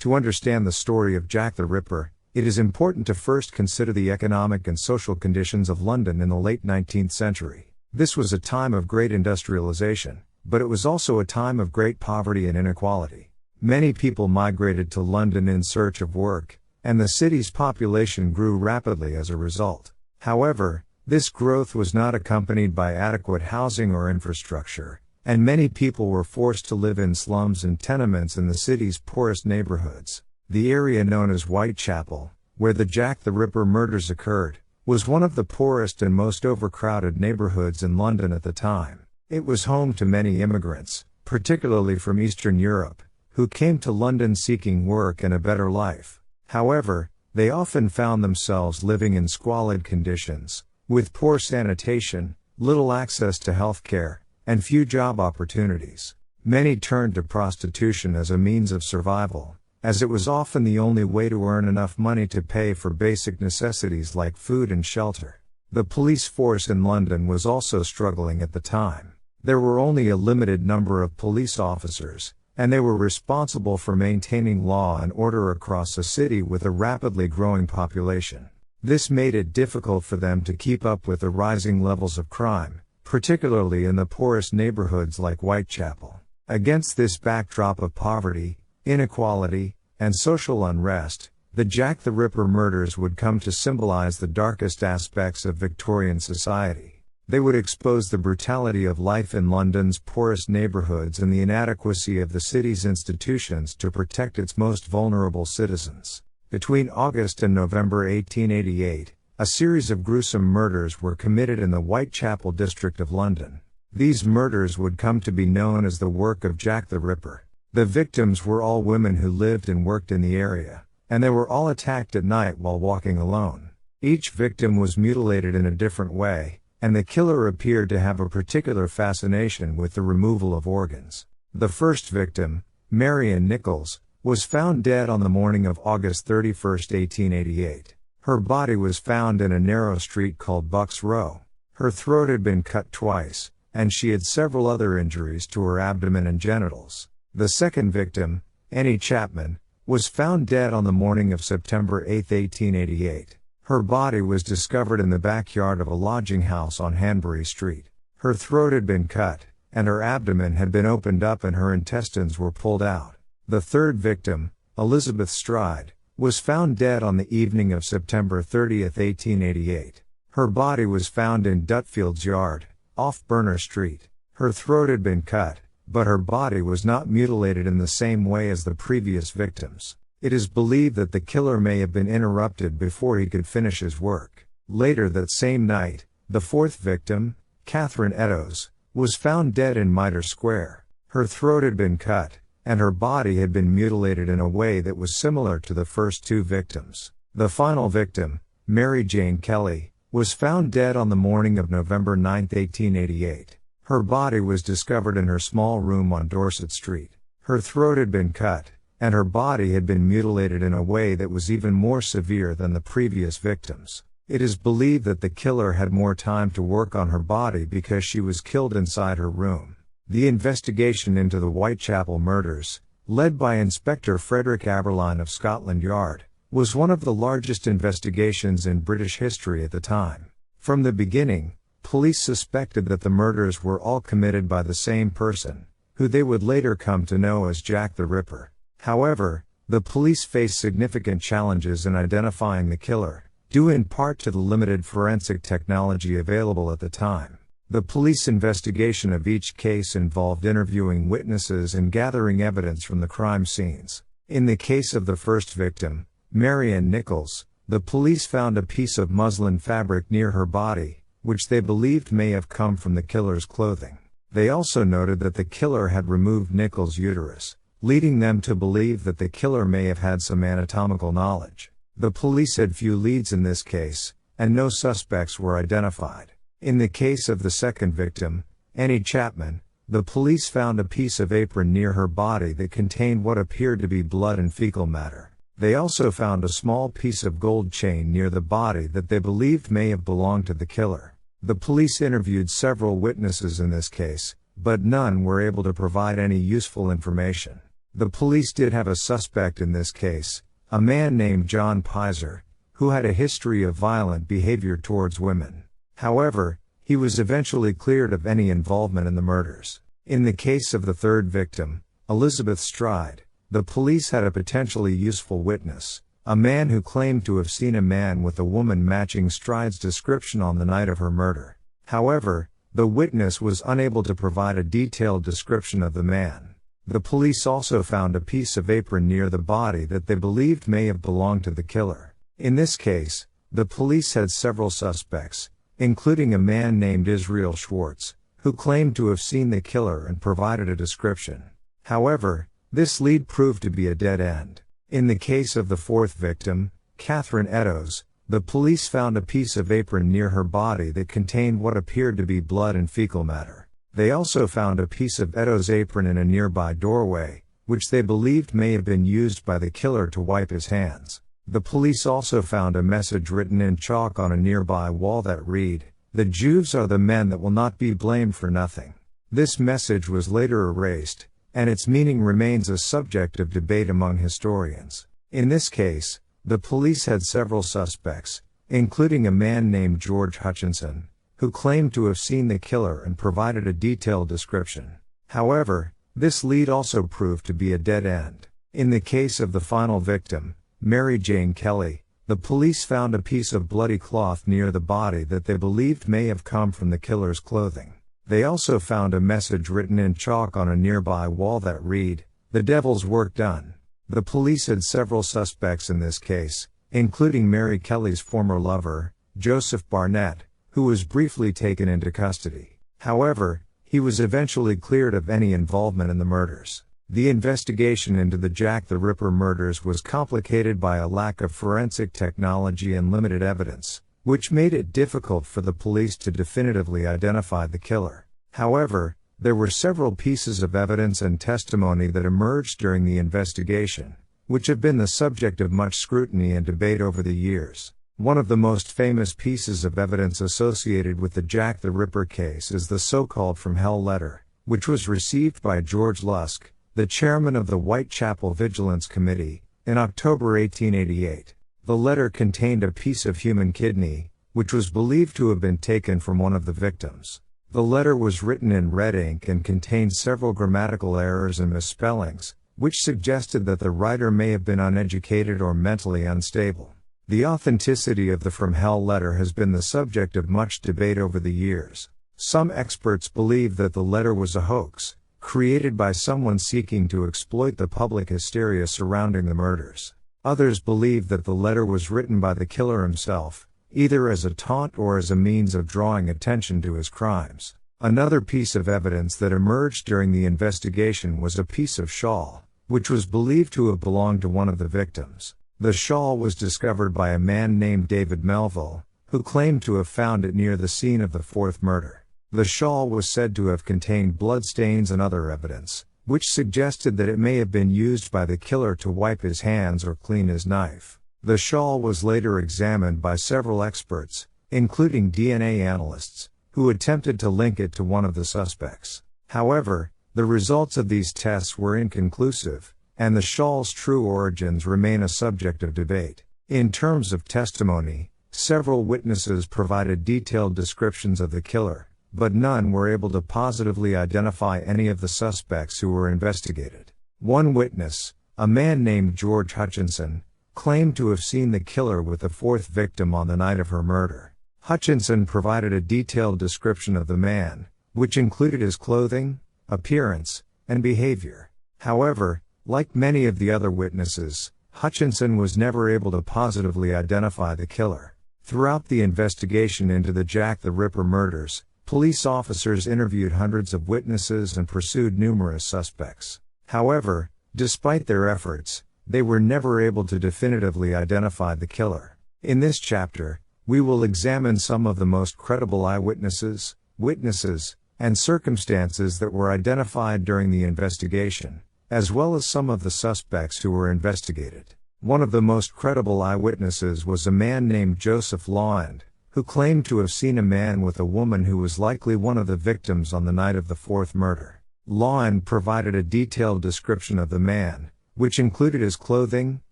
To understand the story of Jack the Ripper, it is important to first consider the economic and social conditions of London in the late 19th century. This was a time of great industrialization, but it was also a time of great poverty and inequality. Many people migrated to London in search of work, and the city's population grew rapidly as a result. However, this growth was not accompanied by adequate housing or infrastructure, and many people were forced to live in slums and tenements in the city's poorest neighborhoods. The area known as Whitechapel, where the Jack the Ripper murders occurred, was one of the poorest and most overcrowded neighborhoods in London at the time. It was home to many immigrants, particularly from Eastern Europe, who came to London seeking work and a better life. However, they often found themselves living in squalid conditions, with poor sanitation, little access to health care, and few job opportunities. Many turned to prostitution as a means of survival, as it was often the only way to earn enough money to pay for basic necessities like food and shelter. The police force in London was also struggling at the time. There were only a limited number of police officers, and they were responsible for maintaining law and order across a city with a rapidly growing population. This made it difficult for them to keep up with the rising levels of crime, particularly in the poorest neighborhoods like Whitechapel. Against this backdrop of poverty, inequality, and social unrest, the Jack the Ripper murders would come to symbolize the darkest aspects of Victorian society. They would expose the brutality of life in London's poorest neighborhoods and the inadequacy of the city's institutions to protect its most vulnerable citizens. Between August and November 1888, a series of gruesome murders were committed in the Whitechapel district of London. These murders would come to be known as the work of Jack the Ripper. The victims were all women who lived and worked in the area, and they were all attacked at night while walking alone. Each victim was mutilated in a different way, and the killer appeared to have a particular fascination with the removal of organs. The first victim, Marion Nichols, was found dead on the morning of August 31, 1888. Her body was found in a narrow street called Bucks Row. Her throat had been cut twice, and she had several other injuries to her abdomen and genitals. The second victim, Annie Chapman, was found dead on the morning of September 8, 1888. Her body was discovered in the backyard of a lodging house on Hanbury Street. Her throat had been cut, and her abdomen had been opened up and her intestines were pulled out. The third victim, Elizabeth Stride, was found dead on the evening of September 30, 1888. Her body was found in Dutfield's Yard, off Burner Street. Her throat had been cut, but her body was not mutilated in the same way as the previous victims. It is believed that the killer may have been interrupted before he could finish his work. Later that same night, the fourth victim, Catherine Eddowes, was found dead in Mitre Square. Her throat had been cut, and her body had been mutilated in a way that was similar to the first two victims. The final victim, Mary Jane Kelly, was found dead on the morning of November 9, 1888. Her body was discovered in her small room on Dorset Street. Her throat had been cut, and her body had been mutilated in a way that was even more severe than the previous victims. It is believed that the killer had more time to work on her body because she was killed inside her room. The investigation into the Whitechapel murders, led by Inspector Frederick Aberline of Scotland Yard, was one of the largest investigations in British history at the time. From the beginning, police suspected that the murders were all committed by the same person, who they would later come to know as Jack the Ripper. However, the police faced significant challenges in identifying the killer, due in part to the limited forensic technology available at the time. The police investigation of each case involved interviewing witnesses and gathering evidence from the crime scenes. In the case of the first victim, Marion Nichols, the police found a piece of muslin fabric near her body, which they believed may have come from the killer's clothing. They also noted that the killer had removed Nichols' uterus, leading them to believe that the killer may have had some anatomical knowledge. The police had few leads in this case, and no suspects were identified. In the case of the second victim, Annie Chapman, the police found a piece of apron near her body that contained what appeared to be blood and fecal matter. They also found a small piece of gold chain near the body that they believed may have belonged to the killer. The police interviewed several witnesses in this case, but none were able to provide any useful information. The police did have a suspect in this case, a man named John Pizer, who had a history of violent behavior towards women. However, he was eventually cleared of any involvement in the murders. In the case of the third victim, Elizabeth Stride, the police had a potentially useful witness, a man who claimed to have seen a man with a woman matching Stride's description on the night of her murder. However, the witness was unable to provide a detailed description of the man. The police also found a piece of apron near the body that they believed may have belonged to the killer. In this case, the police had several suspects, including a man named Israel Schwartz, who claimed to have seen the killer and provided a description. However, this lead proved to be a dead end. In the case of the fourth victim, Catherine Eddowes, the police found a piece of apron near her body that contained what appeared to be blood and fecal matter. They also found a piece of Eddowes' apron in a nearby doorway, which they believed may have been used by the killer to wipe his hands. The police also found a message written in chalk on a nearby wall that read, "The Jews are the men that will not be blamed for nothing." This message was later erased, and its meaning remains a subject of debate among historians. In this case, the police had several suspects, including a man named George Hutchinson, who claimed to have seen the killer and provided a detailed description. However, this lead also proved to be a dead end. In the case of the final victim, Mary Jane Kelly, the police found a piece of bloody cloth near the body that they believed may have come from the killer's clothing. They also found a message written in chalk on a nearby wall that read, "The devil's work done." The police had several suspects in this case, including Mary Kelly's former lover, Joseph Barnett, who was briefly taken into custody. However, he was eventually cleared of any involvement in the murders. The investigation into the Jack the Ripper murders was complicated by a lack of forensic technology and limited evidence, which made it difficult for the police to definitively identify the killer. However, there were several pieces of evidence and testimony that emerged during the investigation, which have been the subject of much scrutiny and debate over the years. One of the most famous pieces of evidence associated with the Jack the Ripper case is the so-called From Hell letter, which was received by George Lusk, the chairman of the Whitechapel Vigilance Committee, in October 1888. The letter contained a piece of human kidney, which was believed to have been taken from one of the victims. The letter was written in red ink and contained several grammatical errors and misspellings, which suggested that the writer may have been uneducated or mentally unstable. The authenticity of the From Hell letter has been the subject of much debate over the years. Some experts believe that the letter was a hoax, created by someone seeking to exploit the public hysteria surrounding the murders. Others believe that the letter was written by the killer himself, either as a taunt or as a means of drawing attention to his crimes. Another piece of evidence that emerged during the investigation was a piece of shawl, which was believed to have belonged to one of the victims. The shawl was discovered by a man named David Melville, who claimed to have found it near the scene of the fourth murder. The shawl was said to have contained bloodstains and other evidence, which suggested that it may have been used by the killer to wipe his hands or clean his knife. The shawl was later examined by several experts, including DNA analysts, who attempted to link it to one of the suspects. However, the results of these tests were inconclusive, and the shawl's true origins remain a subject of debate. In terms of testimony, several witnesses provided detailed descriptions of the killer, but none were able to positively identify any of the suspects who were investigated. One witness, a man named George Hutchinson, claimed to have seen the killer with the fourth victim on the night of her murder. Hutchinson provided a detailed description of the man, which included his clothing, appearance, and behavior. However, like many of the other witnesses, Hutchinson was never able to positively identify the killer. Throughout the investigation into the Jack the Ripper murders, police officers interviewed hundreds of witnesses and pursued numerous suspects. However, despite their efforts, they were never able to definitively identify the killer. In this chapter, we will examine some of the most credible eyewitnesses, witnesses, and circumstances that were identified during the investigation, as well as some of the suspects who were investigated. One of the most credible eyewitnesses was a man named Joseph Lawand, who claimed to have seen a man with a woman who was likely one of the victims on the night of the fourth murder. law and provided a detailed description of the man, which included his clothing,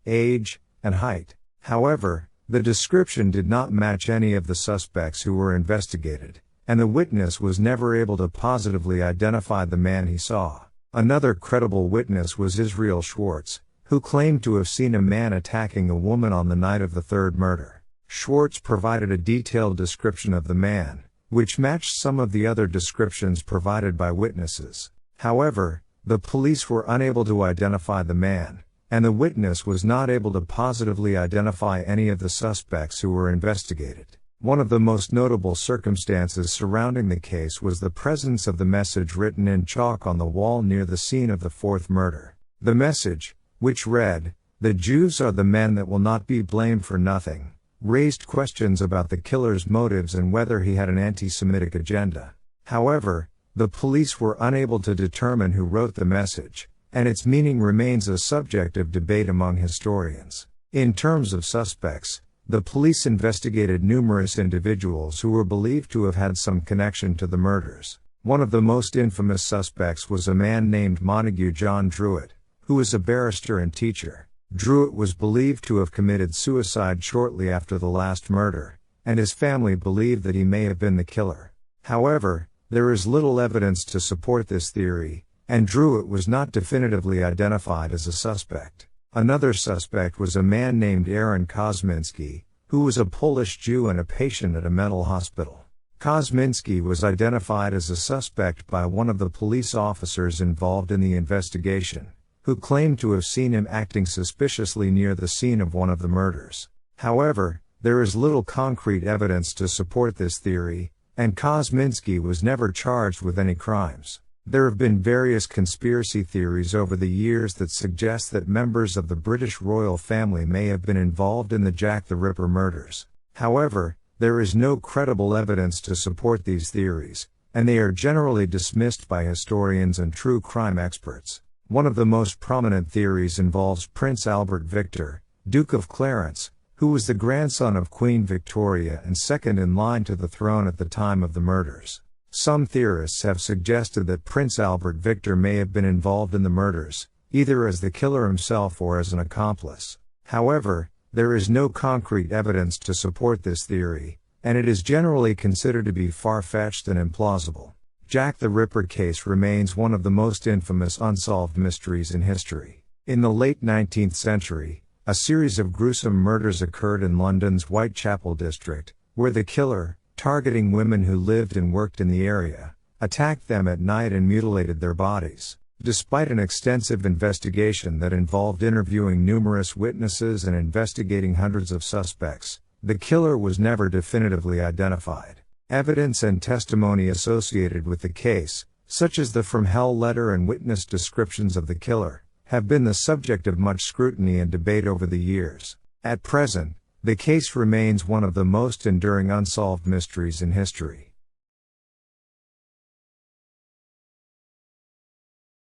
age, and height. However, the description did not match any of the suspects who were investigated, and the witness was never able to positively identify the man he saw. Another credible witness was Israel Schwartz, who claimed to have seen a man attacking a woman on the night of the third murder. Schwartz provided a detailed description of the man, which matched some of the other descriptions provided by witnesses. However, the police were unable to identify the man, and the witness was not able to positively identify any of the suspects who were investigated. One of the most notable circumstances surrounding the case was the presence of the message written in chalk on the wall near the scene of the fourth murder. The message, which read, "The Jews are the men that will not be blamed for nothing," raised questions about the killer's motives and whether he had an anti-Semitic agenda. However, the police were unable to determine who wrote the message, and its meaning remains a subject of debate among historians. In terms of suspects, the police investigated numerous individuals who were believed to have had some connection to the murders. One of the most infamous suspects was a man named Montague John Druitt, who was a barrister and teacher. Druitt was believed to have committed suicide shortly after the last murder, and his family believed that he may have been the killer. However, there is little evidence to support this theory, and Druitt was not definitively identified as a suspect. Another suspect was a man named Aaron Kosminski, who was a Polish Jew and a patient at a mental hospital. Kosminski was identified as a suspect by one of the police officers involved in the investigation, who claimed to have seen him acting suspiciously near the scene of one of the murders. However, there is little concrete evidence to support this theory, and Kosminski was never charged with any crimes. There have been various conspiracy theories over the years that suggest that members of the British royal family may have been involved in the Jack the Ripper murders. However, there is no credible evidence to support these theories, and they are generally dismissed by historians and true crime experts. One of the most prominent theories involves Prince Albert Victor, Duke of Clarence, who was the grandson of Queen Victoria and second in line to the throne at the time of the murders. Some theorists have suggested that Prince Albert Victor may have been involved in the murders, either as the killer himself or as an accomplice. However, there is no concrete evidence to support this theory, and it is generally considered to be far-fetched and implausible. Jack the Ripper case remains one of the most infamous unsolved mysteries in history. In the late 19th century, a series of gruesome murders occurred in London's Whitechapel district, where the killer, targeting women who lived and worked in the area, attacked them at night and mutilated their bodies. Despite an extensive investigation that involved interviewing numerous witnesses and investigating hundreds of suspects, the killer was never definitively identified. Evidence and testimony associated with the case, such as the From Hell letter and witness descriptions of the killer, have been the subject of much scrutiny and debate over the years. At present, the case remains one of the most enduring unsolved mysteries in history.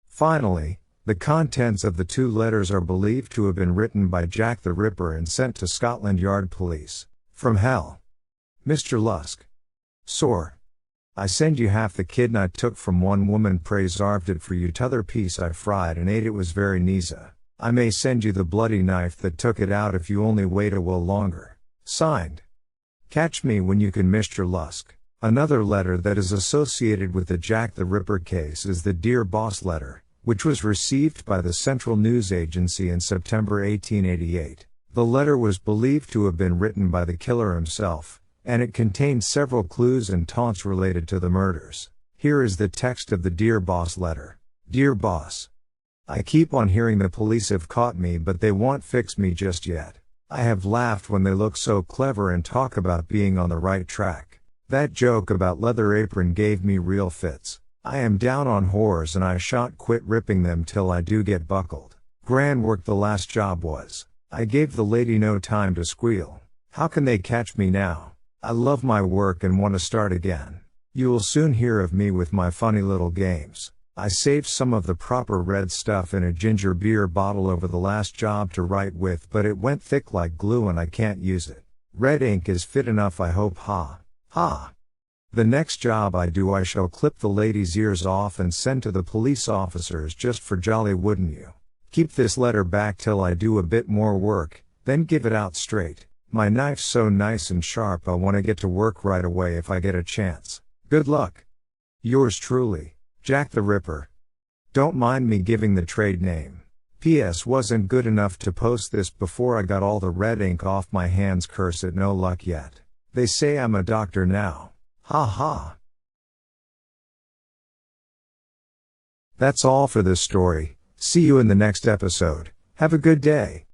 Finally, the contents of the two letters are believed to have been written by Jack the Ripper and sent to Scotland Yard Police. From Hell. Mr. Lusk. Sore. I send you half the kidney I took from one woman, preserved it for you, t'other piece I fried and ate, it was very neeza. I may send you the bloody knife that took it out if you only wait a while longer. Signed. Catch me when you can, Mr. Lusk. Another letter that is associated with the Jack the Ripper case is the Dear Boss letter, which was received by the Central News Agency in September 1888. The letter was believed to have been written by the killer himself, and it contained several clues and taunts related to the murders. Here is the text of the Dear Boss letter. Dear Boss. I keep on hearing the police have caught me, but they won't fix me just yet. I have laughed when they look so clever and talk about being on the right track. That joke about leather apron gave me real fits. I am down on whores and I shan't quit ripping them till I do get buckled. Grand work the last job was. I gave the lady no time to squeal. How can they catch me now? I love my work and want to start again. You will soon hear of me with my funny little games. I saved some of the proper red stuff in a ginger beer bottle over the last job to write with, but it went thick like glue and I can't use it. Red ink is fit enough, I hope, ha. Ha. The next job I do I shall clip the lady's ears off and send to the police officers just for jolly, wouldn't you? Keep this letter back till I do a bit more work, then give it out straight. My knife's so nice and sharp I want to get to work right away if I get a chance. Good luck. Yours truly, Jack the Ripper. Don't mind me giving the trade name. P.S. Wasn't good enough to post this before I got all the red ink off my hands. Curse it, no luck yet. They say I'm a doctor now. Ha ha. That's all for this story. See you in the next episode. Have a good day.